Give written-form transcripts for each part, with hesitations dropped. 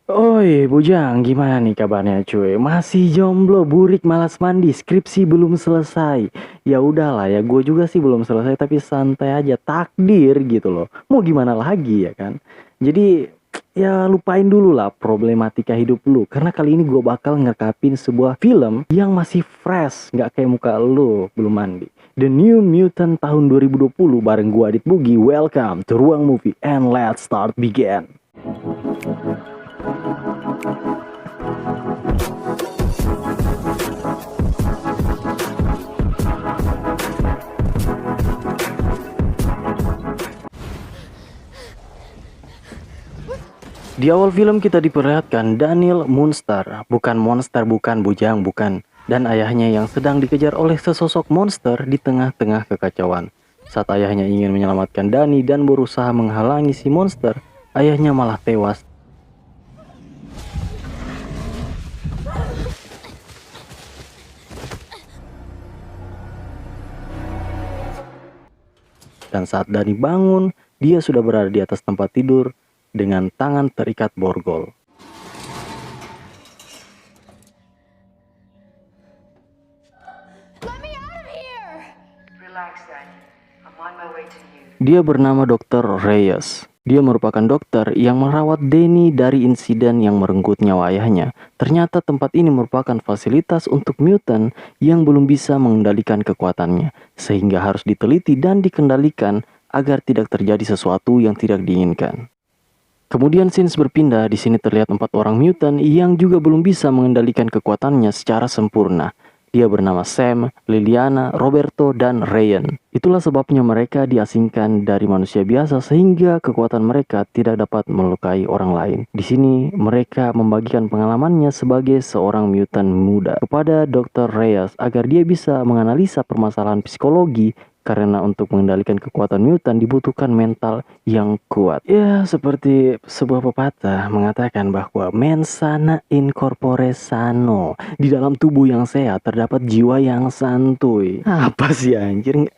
Oi, Bujang, gimana nih kabarnya cuy? Masih jomblo, burik, malas mandi, skripsi belum selesai. Ya udahlah ya, gue juga sih belum selesai tapi santai aja, takdir gitu loh. Mau gimana lagi ya kan? Jadi ya lupain dulu lah problematika hidup lu. Karena kali ini gue bakal ngerkapin sebuah film yang masih fresh, nggak kayak muka lu belum mandi. The New Mutant tahun 2020 bareng gue Adit Bugi. Welcome to Ruang Movie and let's start begin. Di awal film kita diperlihatkan Daniel Munster, bukan monster, bukan bujang, bukan. Dan ayahnya yang sedang dikejar oleh sesosok monster di tengah-tengah kekacauan. Saat ayahnya ingin menyelamatkan Dani dan berusaha menghalangi si monster, ayahnya malah tewas. Dan saat Dani bangun, dia sudah berada di atas tempat tidur dengan tangan terikat borgol. Dia bernama Dr. Reyes. Dia merupakan dokter yang merawat Denny dari insiden yang merenggut nyawa ayahnya. Ternyata tempat ini merupakan fasilitas untuk mutant yang belum bisa mengendalikan kekuatannya, sehingga harus diteliti dan dikendalikan agar tidak terjadi sesuatu yang tidak diinginkan. Kemudian scenes berpindah, di sini terlihat 4 orang mutant yang juga belum bisa mengendalikan kekuatannya secara sempurna. Dia bernama Sam, Liliana, Roberto, dan Ryan. Itulah sebabnya mereka diasingkan dari manusia biasa sehingga kekuatan mereka tidak dapat melukai orang lain. Di sini mereka membagikan pengalamannya sebagai seorang mutant muda kepada Dr. Reyes agar dia bisa menganalisa permasalahan psikologi karena untuk mengendalikan kekuatan mutant dibutuhkan mental yang kuat. Ya, seperti sebuah pepatah mengatakan bahwa mens sana in corpore sano. Di dalam tubuh yang sehat terdapat jiwa yang santuy. Apa sih anjir?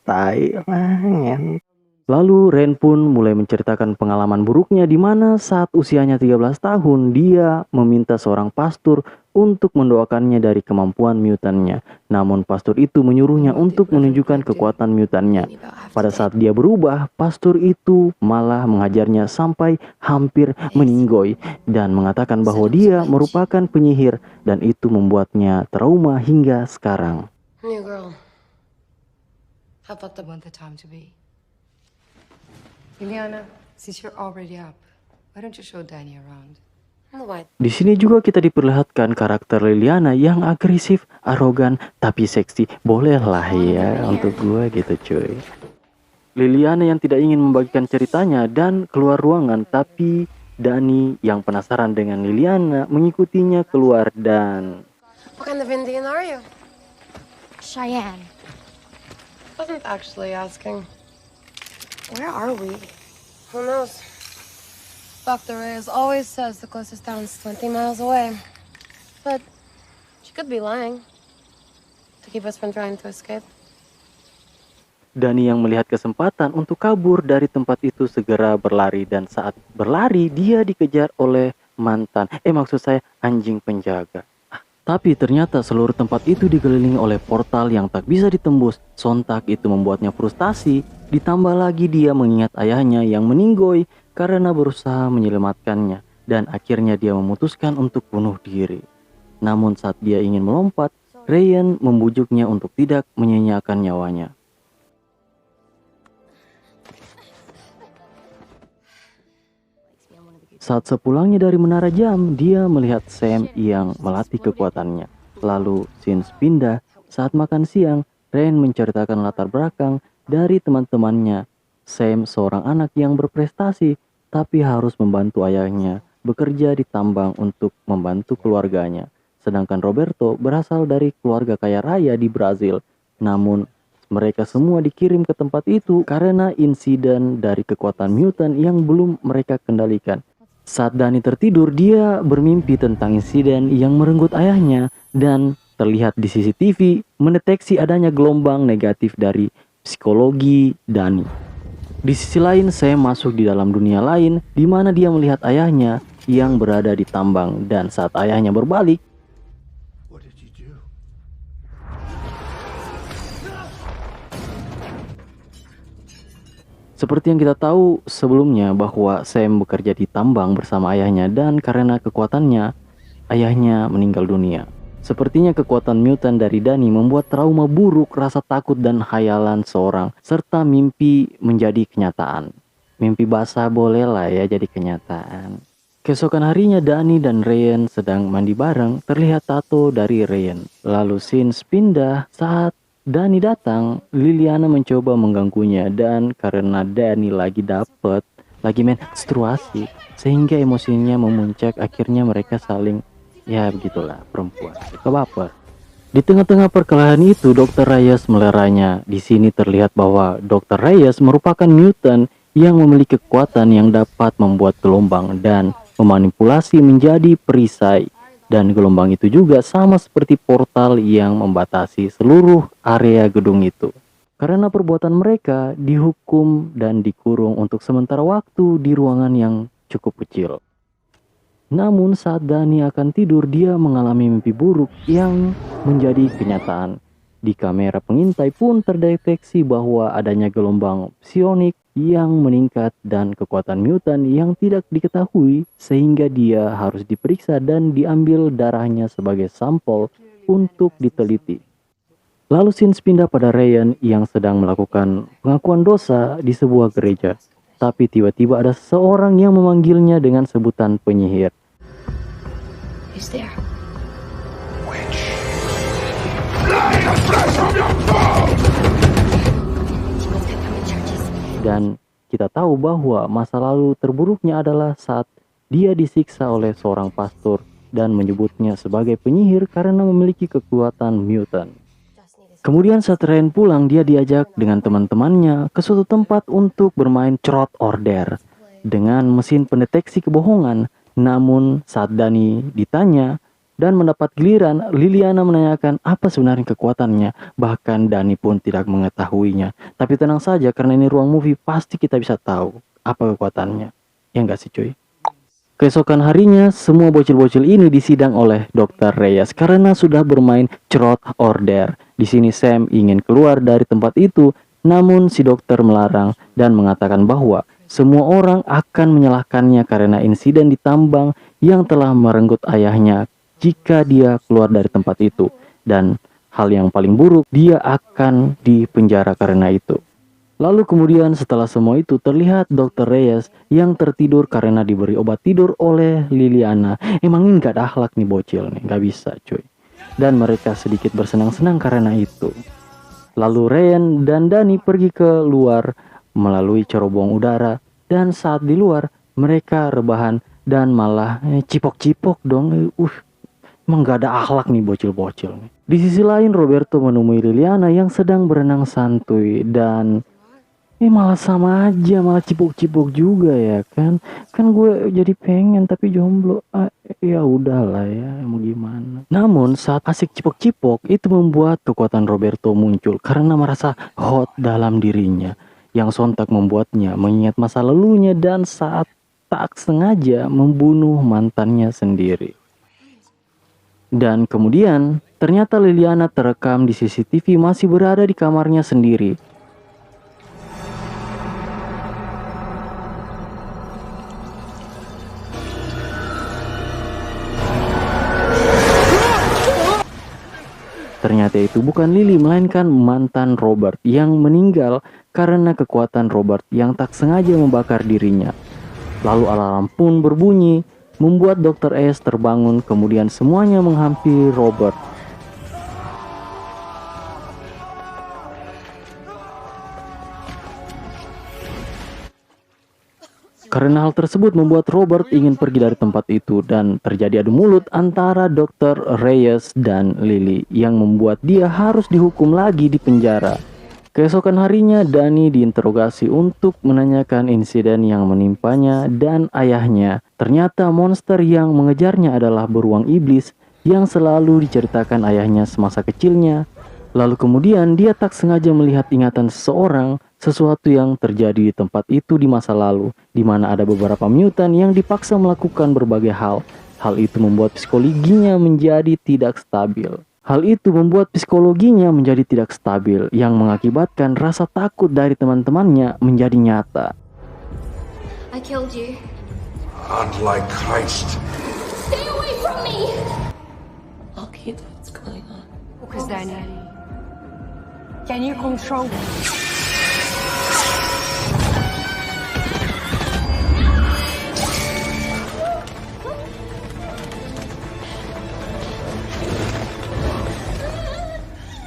Tai lah, ngen. Lalu Ren pun mulai menceritakan pengalaman buruknya di mana saat usianya 13 tahun dia meminta seorang pastor untuk mendoakannya dari kemampuan mutannya. Namun pastor itu menyuruhnya untuk menunjukkan kekuatan mutannya. Pada saat dia berubah, pastor itu malah mengajarnya sampai hampir meninggoy dan mengatakan bahwa dia merupakan penyihir dan itu membuatnya trauma hingga sekarang. New girl. How about the one the time to be? Juliana, since you're already up, why don't you show Danny around? What? Di sini juga kita diperlihatkan karakter Liliana yang agresif, arogan, tapi seksi. Bolehlah ya untuk gue gitu cuy. Liliana yang tidak ingin membagikan ceritanya dan keluar ruangan, tapi Dani yang penasaran dengan Liliana mengikutinya keluar dan... What kind of Indian are you? Cheyenne. Wasn't actually asking. Where are we? Who knows? Dr. Reyes always says the closest town is 20 miles away. But she could be lying to keep us from trying to escape. Dani yang melihat kesempatan untuk kabur dari tempat itu segera berlari dan saat berlari dia dikejar oleh maksud saya anjing penjaga. Tapi ternyata seluruh tempat itu dikelilingi oleh portal yang tak bisa ditembus. Sontak itu membuatnya frustasi, ditambah lagi dia mengingat ayahnya yang meninggoy karena berusaha menyelamatkannya. Dan akhirnya dia memutuskan untuk bunuh diri. Namun saat dia ingin melompat, Ryan membujuknya untuk tidak menyanyiakan nyawanya. Saat sepulangnya dari menara jam, dia melihat Sam yang melatih kekuatannya. Lalu scenes pindah, saat makan siang, Ren menceritakan latar belakang dari teman-temannya. Sam seorang anak yang berprestasi, tapi harus membantu ayahnya bekerja di tambang untuk membantu keluarganya. Sedangkan Roberto berasal dari keluarga kaya raya di Brazil. Namun mereka semua dikirim ke tempat itu karena insiden dari kekuatan mutant yang belum mereka kendalikan. Saat Dani tertidur, dia bermimpi tentang insiden yang merenggut ayahnya dan terlihat di CCTV mendeteksi adanya gelombang negatif dari psikologi Dani. Di sisi lain, Sam masuk di dalam dunia lain di mana dia melihat ayahnya yang berada di tambang, dan saat ayahnya berbalik, What did you do? seperti yang kita tahu sebelumnya bahwa Sam bekerja di tambang bersama ayahnya, dan karena kekuatannya, ayahnya meninggal dunia. Sepertinya kekuatan mutan dari Danny membuat trauma buruk, rasa takut dan khayalan seorang, serta mimpi menjadi kenyataan. Mimpi basah bolehlah ya jadi kenyataan. Keesokan harinya Danny dan Ryan sedang mandi bareng, terlihat tato dari Ryan. Lalu scenes pindah saat Danny datang, Liliana mencoba mengganggunya, dan karena Danny lagi menstruasi, sehingga emosinya memuncak, akhirnya mereka saling, ya begitulah perempuan, kebaper. Di tengah-tengah perkelahian itu, Dr. Reyes meleranya. Di sini terlihat bahwa Dr. Reyes merupakan mutant yang memiliki kekuatan yang dapat membuat gelombang dan memanipulasi menjadi perisai. Dan gelombang itu juga sama seperti portal yang membatasi seluruh area gedung itu. Karena perbuatan mereka dihukum dan dikurung untuk sementara waktu di ruangan yang cukup kecil. Namun saat Danny akan tidur, dia mengalami mimpi buruk yang menjadi kenyataan. Di kamera pengintai pun terdeteksi bahwa adanya gelombang psionik yang meningkat dan kekuatan mutan yang tidak diketahui, sehingga dia harus diperiksa dan diambil darahnya sebagai sampel untuk diteliti. Lalu scenes pindah pada Ryan yang sedang melakukan pengakuan dosa di sebuah gereja. Tapi tiba-tiba ada seseorang yang memanggilnya dengan sebutan penyihir. Who's there? Dan kita tahu bahwa masa lalu terburuknya adalah saat dia disiksa oleh seorang pastor dan menyebutnya sebagai penyihir karena memiliki kekuatan mutant. Kemudian saat Ryan pulang, dia diajak dengan teman-temannya ke suatu tempat untuk bermain Truth or Dare dengan mesin pendeteksi kebohongan. Namun saat Danny ditanya dan mendapat giliran, Liliana menanyakan apa sebenarnya kekuatannya. Bahkan Danny pun tidak mengetahuinya. Tapi tenang saja, karena ini ruang movie, pasti kita bisa tahu apa kekuatannya. Ya enggak sih cuy? Keesokan harinya, semua bocil-bocil ini disidang oleh Dr. Reyes karena sudah bermain Truth or Dare. Di sini Sam ingin keluar dari tempat itu, namun si dokter melarang dan mengatakan bahwa semua orang akan menyalahkannya karena insiden di tambang yang telah merenggut ayahnya jika dia keluar dari tempat itu. Dan hal yang paling buruk, dia akan dipenjara karena itu. Lalu kemudian setelah semua itu terlihat Dr. Reyes yang tertidur karena diberi obat tidur oleh Liliana. Emang ini gak ada akhlak nih bocil nih, gak bisa cuy. Dan mereka sedikit bersenang-senang karena itu. Lalu Ryan dan Danny pergi ke luar melalui cerobong udara. Dan saat di luar mereka rebahan dan malah cipok-cipok dong. Emang gak ada akhlak nih bocil-bocil nih. Di sisi lain Roberto menemui Liliana yang sedang berenang santuy dan malah sama aja, malah cipok-cipok juga ya kan. Kan gue jadi pengen tapi jomblo. Ya udahlah ya, mau gimana. Namun saat asik cipok-cipok itu membuat kekuatan Roberto muncul karena merasa hot dalam dirinya, yang sontak membuatnya mengingat masa lalunya dan saat tak sengaja membunuh mantannya sendiri. Dan kemudian ternyata Liliana terekam di CCTV masih berada di kamarnya sendiri. Ternyata itu bukan Lily, melainkan mantan Robert yang meninggal karena kekuatan Robert yang tak sengaja membakar dirinya. Lalu alarm pun berbunyi, membuat Dr. S terbangun, kemudian semuanya menghampiri Robert. Karena hal tersebut membuat Robert ingin pergi dari tempat itu dan terjadi adu mulut antara Dr. Reyes dan Lily yang membuat dia harus dihukum lagi di penjara. Keesokan harinya Danny diinterogasi untuk menanyakan insiden yang menimpanya dan ayahnya. Ternyata monster yang mengejarnya adalah beruang iblis yang selalu diceritakan ayahnya semasa kecilnya. Lalu kemudian dia tak sengaja melihat ingatan seseorang sesuatu yang terjadi di tempat itu di masa lalu, di mana ada beberapa mutan yang dipaksa melakukan berbagai hal. Hal itu membuat psikologinya menjadi tidak stabil. Yang mengakibatkan rasa takut dari teman-temannya menjadi nyata. I killed you. Unlike Christ. Stay away from me! Loki, what's going on? Focus, Danny. Can you control?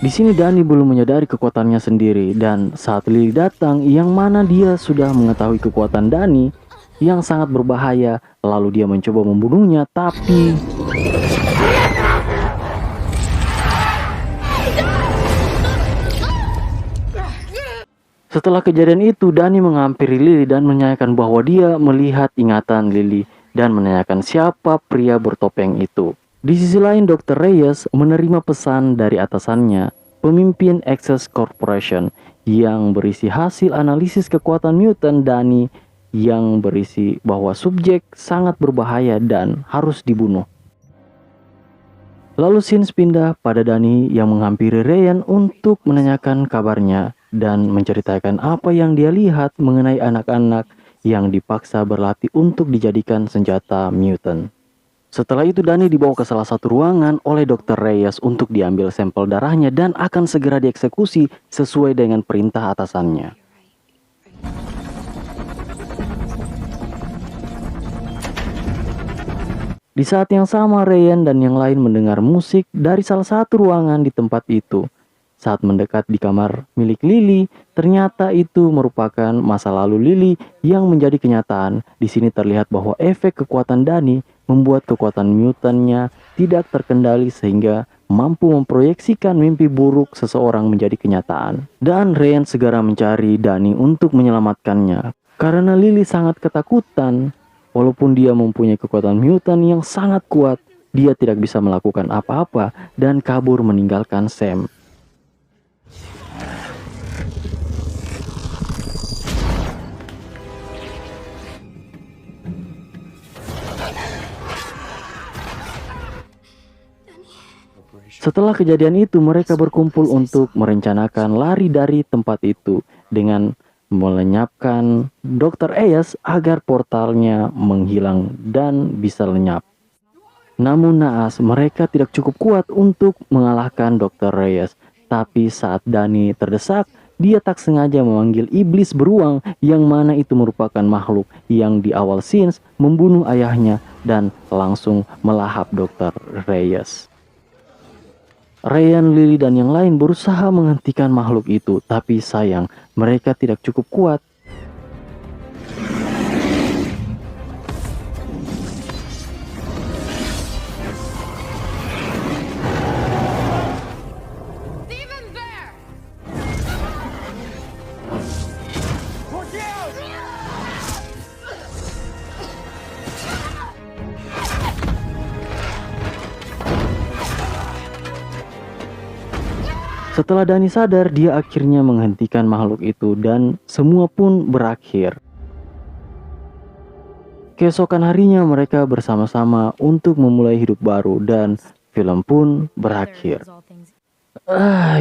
Di sini Danny belum menyadari kekuatannya sendiri, dan saat Lily datang yang mana dia sudah mengetahui kekuatan Danny yang sangat berbahaya, lalu dia mencoba membunuhnya, tapi setelah kejadian itu Danny menghampiri Lily dan menanyakan bahwa dia melihat ingatan Lily dan menanyakan siapa pria bertopeng itu. Di sisi lain, Dr. Reyes menerima pesan dari atasannya, pemimpin Access Corporation, yang berisi hasil analisis kekuatan mutant Danny yang berisi bahwa subjek sangat berbahaya dan harus dibunuh. Lalu scenes pindah pada Danny yang menghampiri Ryan untuk menanyakan kabarnya dan menceritakan apa yang dia lihat mengenai anak-anak yang dipaksa berlatih untuk dijadikan senjata mutant. Setelah itu Danny dibawa ke salah satu ruangan oleh Dr. Reyes untuk diambil sampel darahnya dan akan segera dieksekusi sesuai dengan perintah atasannya. Di saat yang sama Ryan dan yang lain mendengar musik dari salah satu ruangan di tempat itu. Saat mendekat di kamar milik Lily, ternyata itu merupakan masa lalu Lily yang menjadi kenyataan. Di sini terlihat bahwa efek kekuatan Danny membuat kekuatan mutannya tidak terkendali sehingga mampu memproyeksikan mimpi buruk seseorang menjadi kenyataan. Dan Ryan segera mencari Danny untuk menyelamatkannya. Karena Lily sangat ketakutan, walaupun dia mempunyai kekuatan mutan yang sangat kuat, dia tidak bisa melakukan apa-apa dan kabur meninggalkan Sam. Setelah kejadian itu, mereka berkumpul untuk merencanakan lari dari tempat itu dengan melenyapkan Dr. Reyes agar portalnya menghilang dan bisa lenyap. Namun naas, mereka tidak cukup kuat untuk mengalahkan Dr. Reyes. Tapi saat Danny terdesak, dia tak sengaja memanggil iblis beruang yang mana itu merupakan makhluk yang di awal scenes membunuh ayahnya dan langsung melahap Dr. Reyes. Ryan, Lily, dan yang lain berusaha menghentikan makhluk itu, tapi sayang, mereka tidak cukup kuat. Setelah Danny sadar, dia akhirnya menghentikan makhluk itu dan semua pun berakhir. Keesokan harinya mereka bersama-sama untuk memulai hidup baru dan film pun berakhir.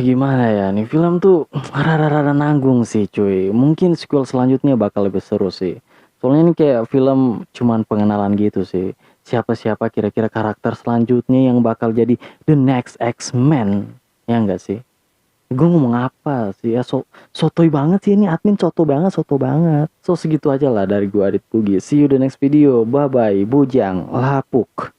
Gimana ya, nih film tuh rada-rada nanggung sih cuy. Mungkin sequel selanjutnya bakal lebih seru sih. Soalnya ini kayak film cuman pengenalan gitu sih. Siapa-siapa kira-kira karakter selanjutnya yang bakal jadi the next X-Men. Ya enggak sih? Gue ngomong apa sih ya, sotoy banget sih ini admin, soto banget. So segitu aja lah dari gue, Adit Pugi. See you the next video, bye bye, bujang lapuk.